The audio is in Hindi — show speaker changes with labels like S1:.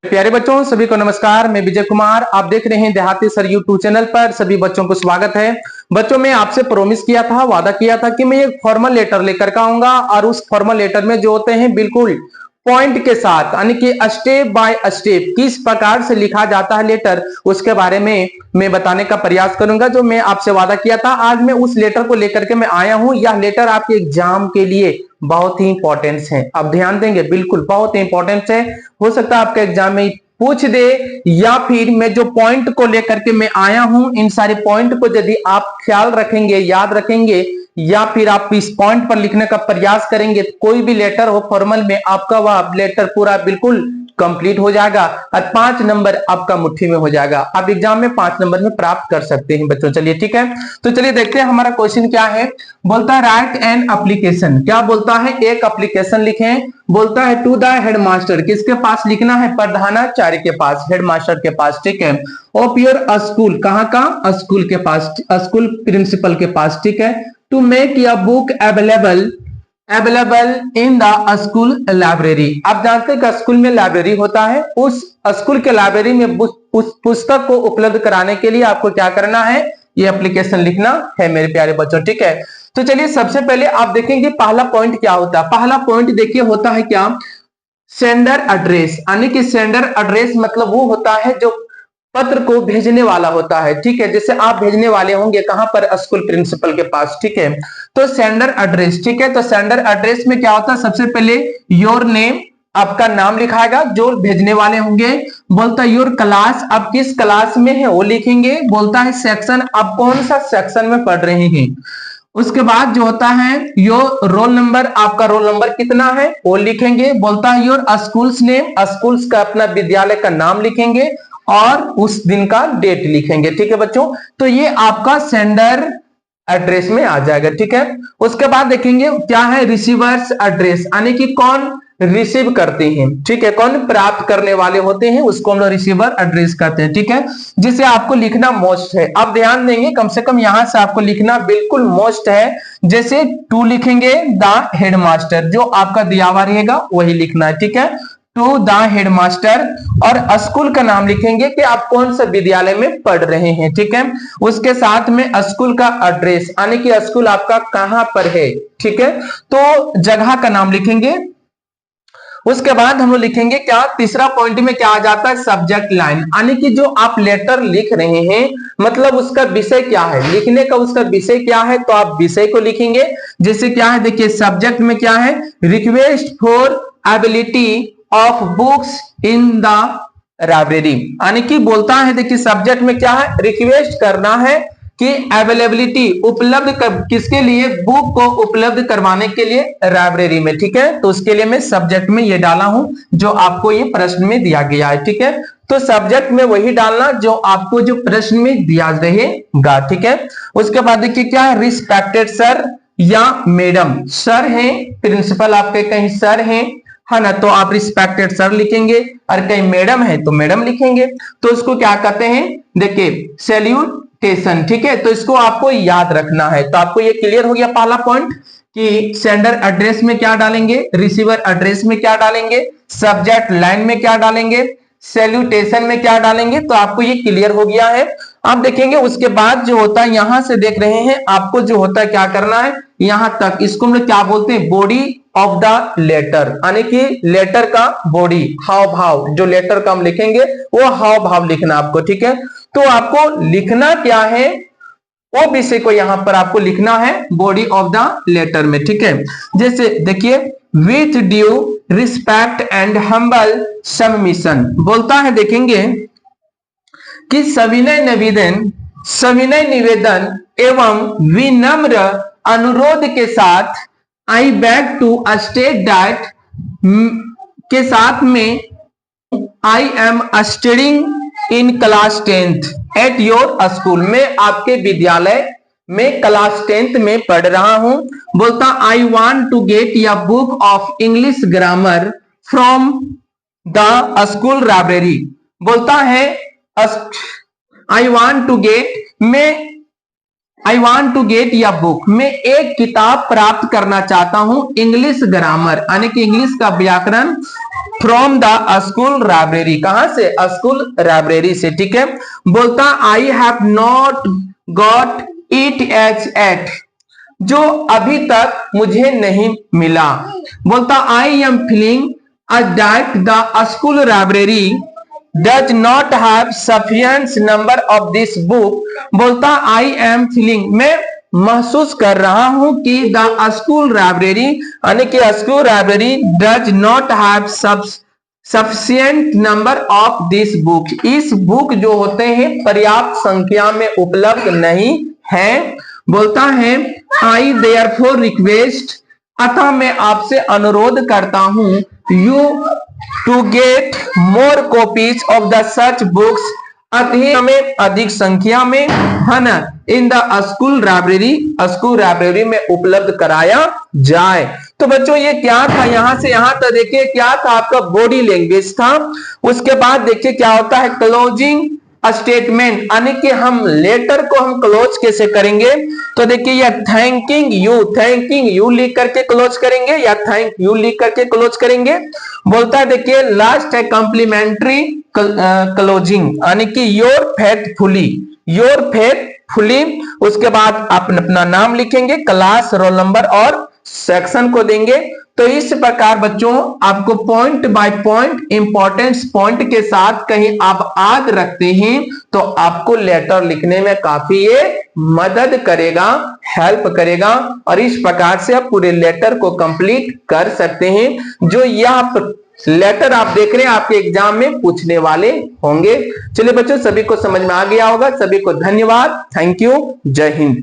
S1: प्यारे बच्चों सभी को नमस्कार। मैं विजय कुमार, आप देख रहे हैं देहाती सर यूट्यूब चैनल पर। सभी बच्चों को स्वागत है। बच्चों मैं आपसे प्रॉमिस किया था, वादा किया था कि मैं एक फॉर्मल लेटर लेकर के आऊंगा और उस फॉर्मल लेटर में जो होते हैं बिल्कुल पॉइंट के साथ, यानी कि स्टेप बाय स्टेप किस प्रकार से लिखा जाता है लेटर, उसके बारे में मैं बताने का प्रयास करूंगा। जो मैं आपसे वादा किया था, आज मैं उस लेटर को लेकर के मैं आया हूं। यह लेटर आपके एग्जाम के लिए बहुत ही इंपॉर्टेंस है, आप ध्यान देंगे, बिल्कुल बहुत ही इंपॉर्टेंस है। हो सकता है आपके एग्जाम में पूछ दे, या फिर मैं जो पॉइंट को लेकर के मैं आया हूं, इन सारे पॉइंट को यदि आप ख्याल रखेंगे, याद रखेंगे, या फिर आप इस पॉइंट पर लिखने का प्रयास करेंगे, तो कोई भी लेटर हो फॉर्मल में, आपका वह लेटर पूरा बिल्कुल कंप्लीट हो जाएगा और 5 नंबर आपका मुट्ठी में हो जाएगा। आप एग्जाम में 5 नंबर में प्राप्त कर सकते हैं बच्चों। चलिए ठीक है, तो चलिए देखते हैं हमारा क्वेश्चन क्या है। बोलता है राइट एन एप्लीकेशन। क्या बोलता है? एक एप्लीकेशन लिखें। बोलता है टू द हेडमास्टर, किसके पास लिखना है? प्रधानाचार्य के पास, हेडमास्टर के पास, ठीक है। ऑफ योर स्कूल, कहाँ का? स्कूल के पास, स्कूल प्रिंसिपल के पास, ठीक है। To make your book available in the school library. आप जानते हैं कि स्कूल में लाइब्रेरी होता है, उस स्कूल के लाइब्रेरी में उस पुस्तक को उपलब्ध कराने के लिए आपको क्या करना है? ये एप्लीकेशन लिखना है मेरे प्यारे बच्चों, ठीक है। तो चलिए सबसे पहले आप देखेंगे पहला पॉइंट क्या होता है। पहला पॉइंट देखिए होता है क्या? सेंडर एड्रेस, यानी कि सेंडर एड्रेस मतलब वो होता है जो पत्र को भेजने वाला होता है, ठीक है। जैसे आप भेजने वाले होंगे कहां पर? स्कूल प्रिंसिपल के पास, ठीक है। तो सेंडर एड्रेस, ठीक है। तो सेंडर एड्रेस में क्या होता है? सबसे पहले योर नेम, आपका नाम लिखाएगा जो भेजने वाले होंगे। बोलता है योर क्लास, आप किस क्लास में है वो लिखेंगे। बोलता है सेक्शन, आप कौन सा सेक्शन में पढ़ रहे हैं। उसके बाद जो होता है योर रोल नंबर, आपका रोल नंबर कितना है वो लिखेंगे। बोलता है योर स्कूल्स नेम, स्कूल्स का अपना विद्यालय का नाम लिखेंगे और उस दिन का डेट लिखेंगे, ठीक है बच्चों। तो ये आपका सेंडर एड्रेस में आ जाएगा, ठीक है। उसके बाद देखेंगे क्या है? रिसीवर्स एड्रेस, यानी कि कौन रिसीव करते हैं, ठीक है, कौन प्राप्त करने वाले होते हैं, उसको हम लोग रिसीवर एड्रेस कहते हैं, ठीक है। जिसे आपको लिखना मोस्ट है। आप ध्यान देंगे, कम से कम यहां से आपको लिखना बिल्कुल मोस्ट है। जैसे टू लिखेंगे द हेडमास्टर, जो आपका दिया हुआ रहेगा वही लिखना है, ठीक है। टू द हेडमास्टर, और स्कूल का नाम लिखेंगे कि आप कौन सा विद्यालय में पढ़ रहे हैं, ठीक है। उसके साथ में स्कूल का एड्रेस, यानी कि स्कूल आपका कहां पर है, ठीक है। तो जगह का नाम लिखेंगे। उसके बाद हम लोग लिखेंगे क्या? तीसरा पॉइंट में क्या आ जाता है? सब्जेक्ट लाइन, यानी कि जो आप लेटर लिख रहे हैं मतलब उसका विषय क्या है, लिखने का उसका विषय क्या है, तो आप विषय को लिखेंगे। जैसे क्या है देखिए, सब्जेक्ट में क्या है? Request for ability of books in the library, यानी कि बोलता है देखिए सब्जेक्ट में क्या है? रिक्वेस्ट करना है कि अवेलेबिलिटी, उपलब्ध किसके लिए? बुक को उपलब्ध करवाने के लिए लाइब्रेरी में, ठीक है। तो उसके लिए मैं सब्जेक्ट में ये डाला हूं जो आपको ये प्रश्न में दिया गया है, ठीक है। तो सब्जेक्ट में वही डालना जो आपको जो प्रश्न में दिया रहेगा, ठीक है। उसके बाद देखिए क्या है? रिस्पेक्टेड सर या मैडम, सर हैं प्रिंसिपल आपके, कहीं सर हैं है ना, तो आप रिस्पेक्टेड सर लिखेंगे, और कहीं मैडम है तो मैडम लिखेंगे। तो उसको क्या कहते हैं? देखिए सैल्यूटेशन, ठीक है। तो इसको आपको याद रखना है। तो आपको ये क्लियर हो गया पहला पॉइंट कि सेंडर एड्रेस में क्या डालेंगे, रिसीवर एड्रेस में क्या डालेंगे, सब्जेक्ट लाइन में क्या डालेंगे, सैल्यूटेशन में क्या डालेंगे। तो आपको ये क्लियर हो गया है। आप देखेंगे उसके बाद जो होता है, यहां से देख रहे हैं, आपको जो होता है क्या करना है, यहां तक, इसको हम लोग क्या बोलते हैं? बॉडी ऑफ द लेटर, यानी कि लेटर का बॉडी, हाव भाव, जो लेटर का हम लिखेंगे वो हाव भाव लिखना आपको, ठीक है। तो आपको लिखना क्या है वो विषय को यहां पर आपको लिखना है बॉडी ऑफ द लेटर में, ठीक है। जैसे देखिए with due respect and humble submission, बोलता है देखेंगे कि सविनय निवेदन एवं विनम्र अनुरोध के साथ I beg to state that के साथ में I am studying in class 10th at your school, में आपके विद्यालय में क्लास 10th में पढ़ रहा हूं। बोलता आई वांट टू गेट या book of English grammar from the school library. बोलता है आई वांट टू गेट, मैं आई वॉन्ट टू गेट या बुक, मैं एक किताब प्राप्त करना चाहता हूं इंग्लिश ग्रामर यानी कि इंग्लिश का व्याकरण फ्रॉम द स्कूल लाइब्रेरी, कहां से? स्कूल लाइब्रेरी से। ठीक है, बोलता I have not got it as yet, जो अभी तक मुझे नहीं मिला। बोलता I am feeling that the school library does not have sufficient number of this book, बोलता आई एम फीलिंग, मैं महसूस कर रहा हूं कि द स्कूल लाइब्रेरी यानी कि school library does not have sufficient number of this book, इस बुक जो होते हैं पर्याप्त संख्या में उपलब्ध नहीं है। बोलता है आई देयरफॉर रिक्वेस्ट, अतः मैं आपसे अनुरोध करता हूं, you to get more copies of the such books, अधिक संख्या में है ना इन द स्कूल लाइब्रेरी में उपलब्ध कराया जाए। तो बच्चों ये क्या था, यहां से यहां तक देखिए क्या था, आपका बॉडी लैंग्वेज था। उसके बाद देखिए क्या होता है क्लोजिंग स्टेटमेंट, यानी कि हम लेटर को हम क्लोज कैसे करेंगे। तो देखिए या थैंकिंग यू लिख करके क्लोज करेंगे या थैंक यू लिख करके क्लोज करेंगे। बोलता है देखिए लास्ट है कॉम्प्लीमेंट्री क्लोजिंग, यानी कि योर फेथफुली, उसके बाद आप अपना नाम लिखेंगे, क्लास, रोल नंबर और सेक्शन को देंगे। तो इस प्रकार बच्चों आपको point by point importance point के साथ कहीं आप याद रखते हैं तो आपको लेटर लिखने में काफी ये मदद करेगा, हेल्प करेगा, और इस प्रकार से आप पूरे लेटर को कंप्लीट कर सकते हैं। जो यह लेटर आप देख रहे हैं आपके एग्जाम में पूछने वाले होंगे। चलिए बच्चों सभी को समझ में आ गया होगा। सभी को धन्यवाद, थैंक यू, जय हिंद।